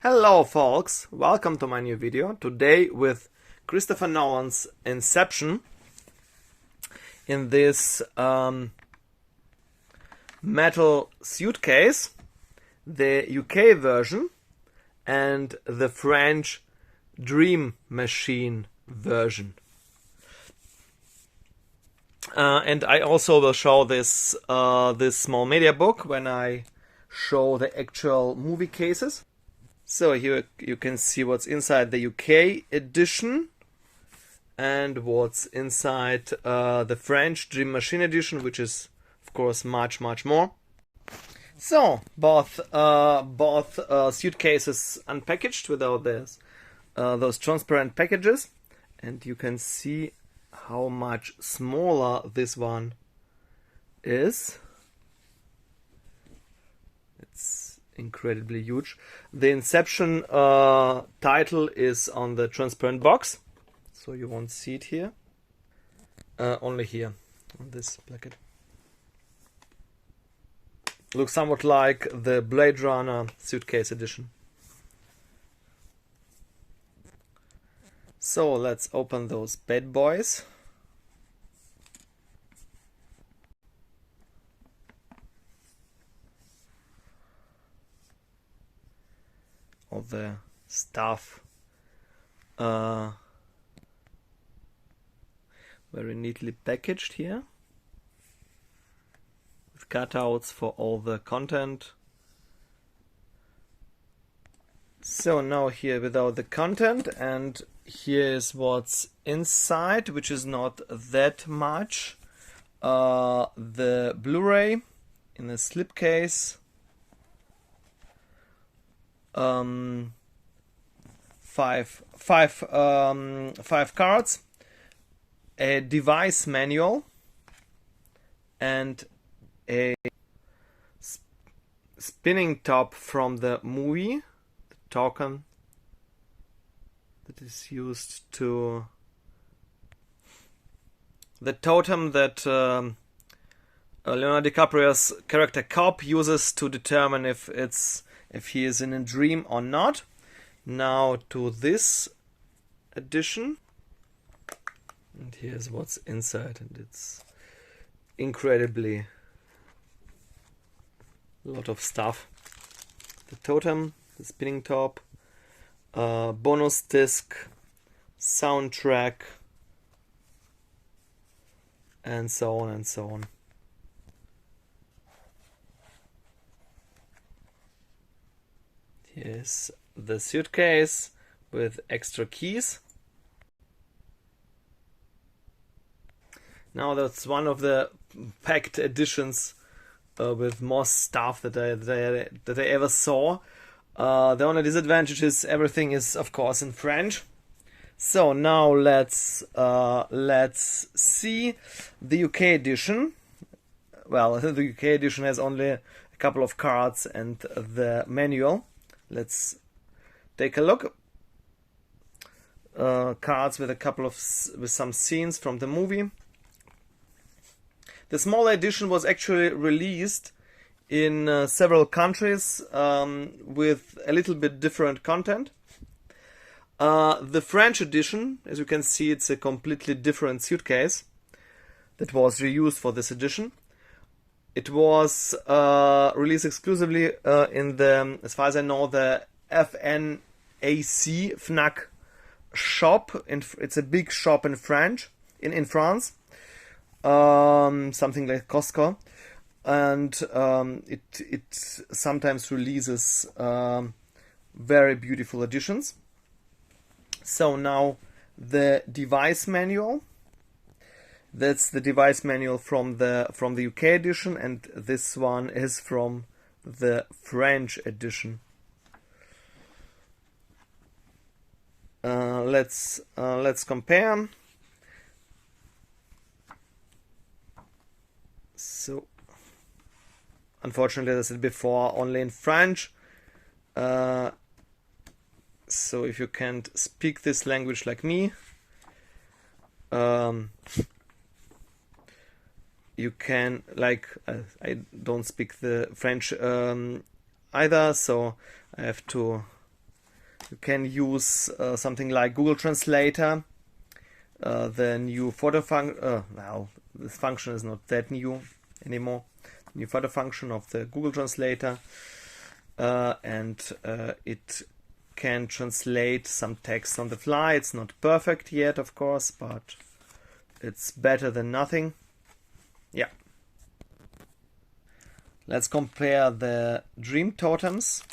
Hello folks, welcome to my new video. Today with Christopher Nolan's Inception in this metal suitcase, the UK version and the French Dream Machine version. And I also will show this this small media book when I show the actual movie cases. So here you can see what's inside the UK edition and what's inside the French Dream Machine edition, which is of course much more. So both suitcases unpackaged without those transparent packages, and you can see how much smaller this one is. It's incredibly huge. The Inception title is on the transparent box, so you won't see it here. Only here on this placket. Looks somewhat like the Blade Runner suitcase edition. So let's open those bad boys. All the stuff very neatly packaged here with cutouts for all the content. So now here without the content, and here is what's inside, which is not that much. The Blu-ray in a slipcase. Five cards, a device manual, and a spinning top from the movie, the token that is used to the totem that Leonardo DiCaprio's character Cobb uses to determine if he is in a dream or not. Now to this edition, and here's what's inside, and it's incredibly a lot of stuff. The totem, the spinning top, bonus disc, soundtrack, and so on and so on. Here's the suitcase with extra keys. Now that's one of the packed editions with more stuff that I ever saw. The only disadvantage is everything is of course in French. So now let's see the UK edition. Well, the UK edition has only a couple of cards and the manual. Let's take a look. Cards with some scenes from the movie. The smaller edition was actually released in several countries with a little bit different content. The French edition, as you can see, it's a completely different suitcase that was reused for this edition. It was released exclusively in the, as far as I know, the FNAC FNAC shop. It's a big shop in France, something like Costco, and it sometimes releases very beautiful editions. So now the device manual. That's the device manual from the UK edition, and this one is from the French edition. Let's compare. So, unfortunately, as I said before, only in French. So if you can't speak this language like me, you can, like, I don't speak the French either, so I have to You can use something like Google Translator. The new photo function, well, this function is not that new anymore. New photo function of the Google Translator, and it can translate some text on the fly. It's not perfect yet, of course, but it's better than nothing. Yeah. Let's compare the Dream Totems.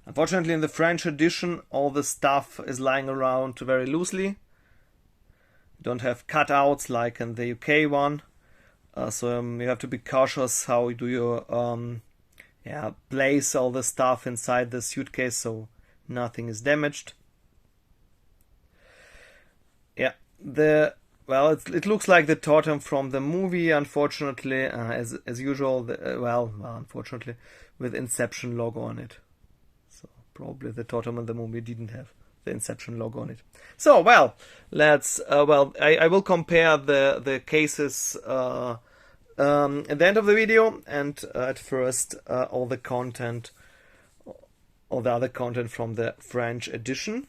Unfortunately, in the French edition, all the stuff is lying around very loosely. You don't have cutouts like in the UK one. So you have to be cautious how do you place all the stuff inside the suitcase so nothing is damaged. Yeah, it looks like the Totem from the movie, unfortunately, as usual. Unfortunately, with Inception logo on it. So probably the Totem in the movie didn't have the Inception logo on it. So let's I will compare the cases at the end of the video, and at first all the other content from the French edition.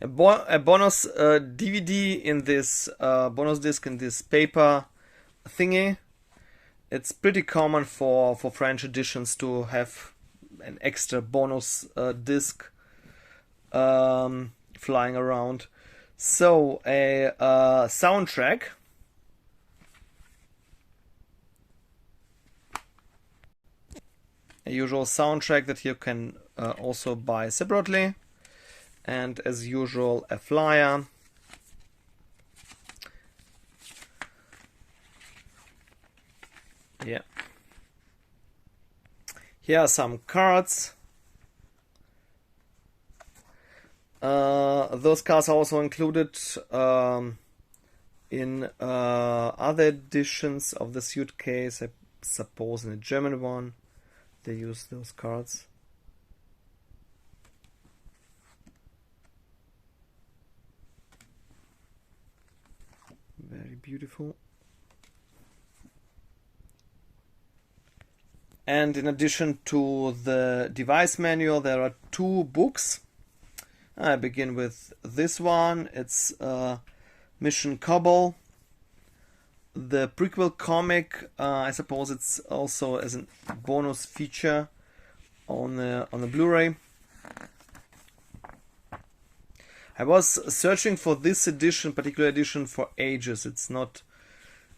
A bonus DVD in this bonus disc in this paper thingy. It's pretty common for French editions to have an extra bonus disc flying around. So a soundtrack. A usual soundtrack that you can also buy separately. And as usual, a flyer. Yeah. Here are some cards. Those cards are also included in other editions of the Suitcase. I suppose in the German one they use those cards. Very beautiful. And in addition to the device manual, there are two books. I begin with this one. It's Mission Cobble. The prequel comic, I suppose it's also as a bonus feature on the Blu-ray. I was searching for this particular edition, for ages. It's not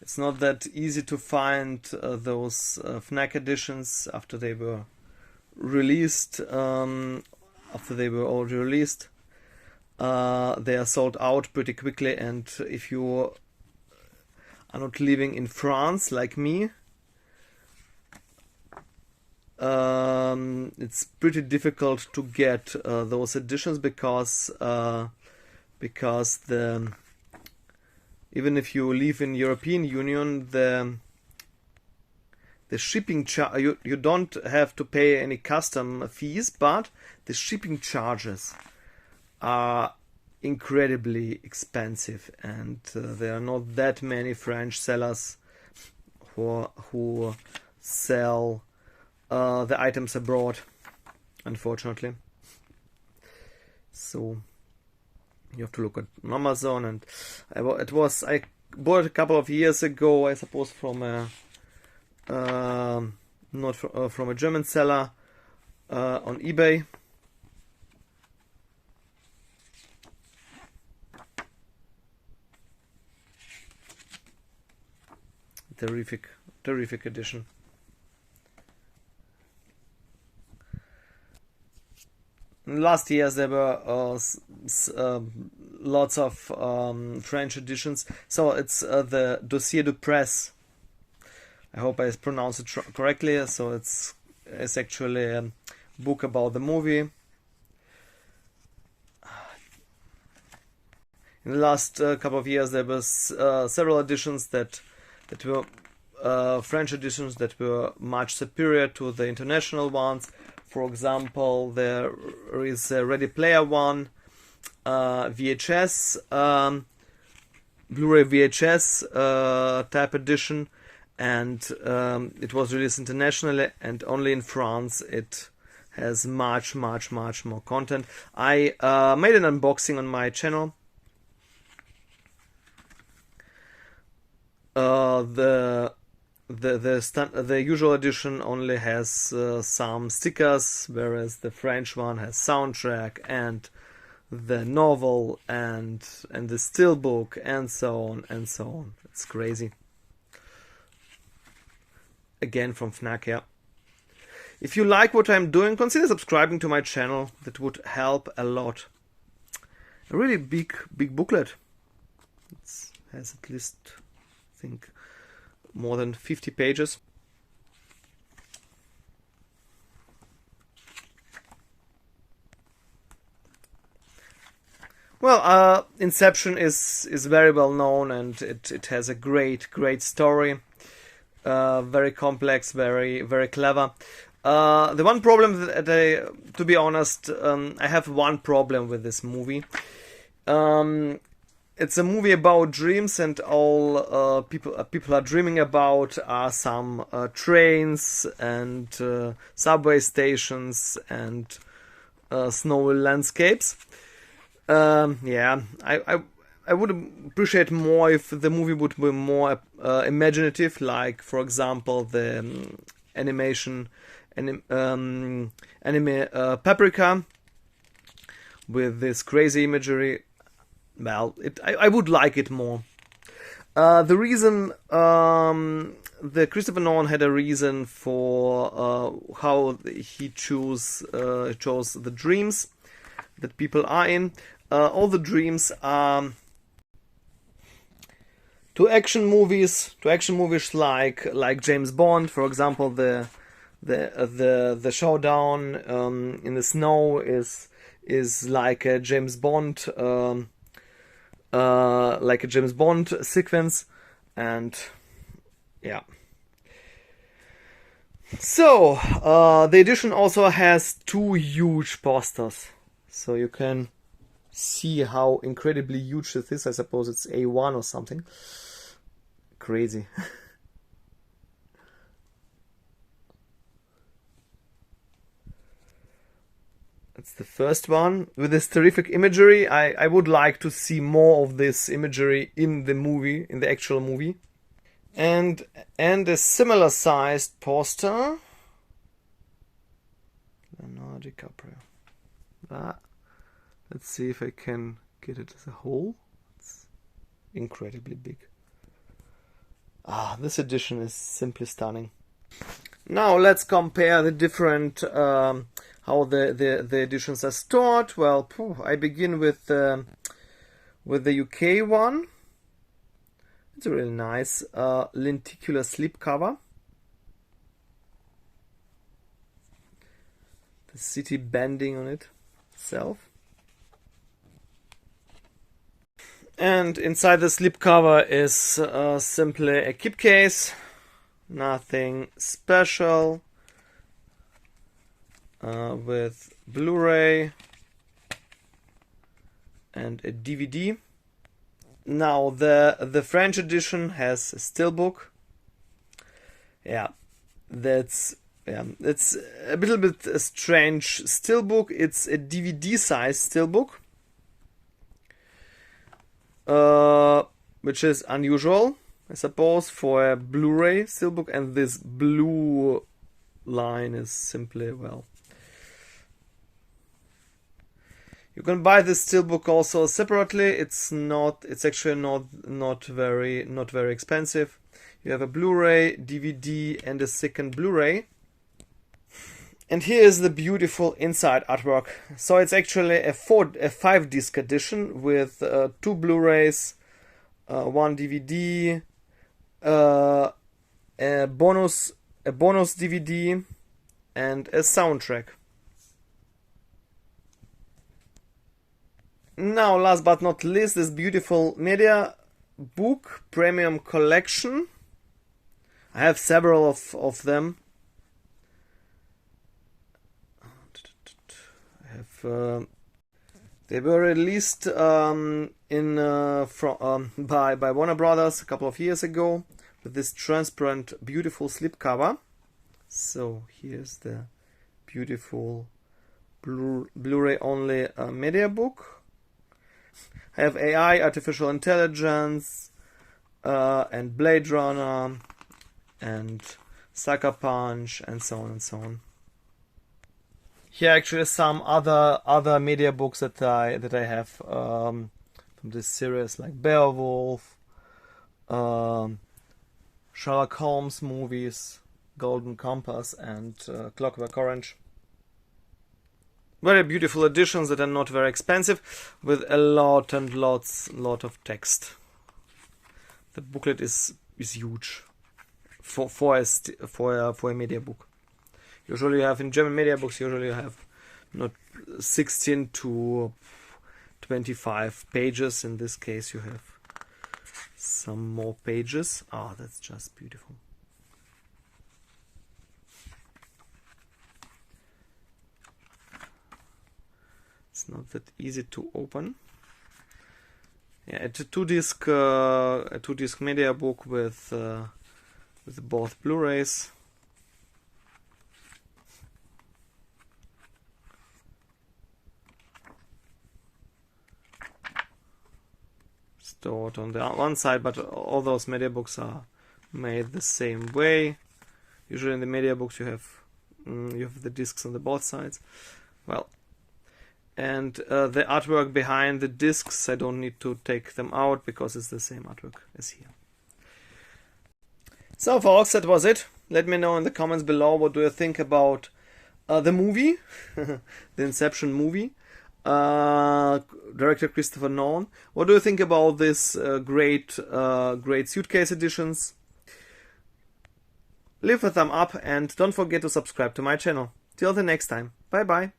that easy to find those FNAC editions after they were released. After they were already released, they are sold out pretty quickly. And if you are not living in France like me, it's pretty difficult to get those editions because even if you live in European Union, the shipping charge, you don't have to pay any custom fees, but the shipping charges are incredibly expensive, and there are not that many French sellers who sell the items abroad, unfortunately. So you have to look at Amazon, and I bought it a couple of years ago, I suppose, from a from a German seller on eBay. Terrific edition. In the last years there were lots of French editions. So it's the Dossier de Presse. I hope I pronounced it correctly. So it's actually a book about the movie. In the last couple of years there was several editions that were French editions that were much superior to the international ones. For example, there is a Ready Player One VHS, Blu-ray VHS type edition, and it was released internationally, and only in France has much more content. I made an unboxing on my channel. The usual edition only has some stickers, whereas the French one has soundtrack and the novel and the steelbook and so on and so on. It's crazy. Again from FNAC, yeah. If you like what I'm doing, consider subscribing to my channel. That would help a lot. A really big booklet. It has at least, I think, more than 50 pages. Well, Inception is very well known, and it has a great story. Very complex, very clever. The one problem that to be honest, I have one problem with this movie. It's a movie about dreams, and all people are dreaming about are some trains and subway stations and snowy landscapes. Yeah, I would appreciate more if the movie would be more imaginative, like for example the anime Paprika with this crazy imagery. Well, I would like it more. The reason the Christopher Nolan had a reason for how he chose the dreams that people are in. All the dreams are to action movies like James Bond. For example, the showdown in the snow is like a James Bond sequence, and yeah. So the edition also has 2 huge posters, so you can see how incredibly huge this is. I suppose it's A1 or something. Crazy. That's the first one with this terrific imagery. I would like to see more of this imagery in the movie, in the actual movie. And a similar sized poster. Leonardo DiCaprio. Let's see if I can get it as a whole. It's incredibly big. This edition is simply stunning. Now let's compare the different how the editions are stored. Well, I begin with the UK one. It's a really nice lenticular slipcover. The city bending on it itself. And inside the slipcover is simply a keep case, nothing special, with Blu-ray and a DVD. Now the French edition has a steelbook. It's a little bit a strange steelbook. It's a DVD size steelbook. Which is unusual, I suppose, for a Blu-ray steelbook, and this blue line is simply, well, you can buy this steelbook also separately. It's actually not very expensive. You have a Blu-ray, DVD, and a second Blu-ray. And here is the beautiful inside artwork. So it's actually a 5-disc edition with 2 Blu-rays, 1 DVD, a bonus DVD, and a soundtrack. Now, last but not least, this beautiful media book premium collection. I have several of them. They were released by Warner Brothers a couple of years ago with this transparent, beautiful slipcover. So here's the beautiful Blu-ray only media book. I have AI, artificial intelligence, and Blade Runner, and Sucker Punch, and so on and so on. Here actually some other media books that I have from this series, like Beowulf, Sherlock Holmes movies, Golden Compass, and Clockwork Orange. Very beautiful editions that are not very expensive, with a lot of text. The booklet is huge for a media book. Usually you have in German media books, usually you have not 16 to 25 pages. In this case you have some more pages. Oh, that's just beautiful. It's not that easy to open. Yeah, it's a two-disc media book with both Blu-rays. Stored on the one side, but all those media books are made the same way. Usually in the media books you have the discs on the both sides. Well, and the artwork behind the discs, I don't need to take them out because it's the same artwork as here. So folks, that was it. Let me know in the comments below what do you think about the movie, the Inception movie. Director Christopher Nolan. What do you think about this great Suitcase editions? Leave a thumb up and don't forget to subscribe to my channel. Till the next time. Bye bye.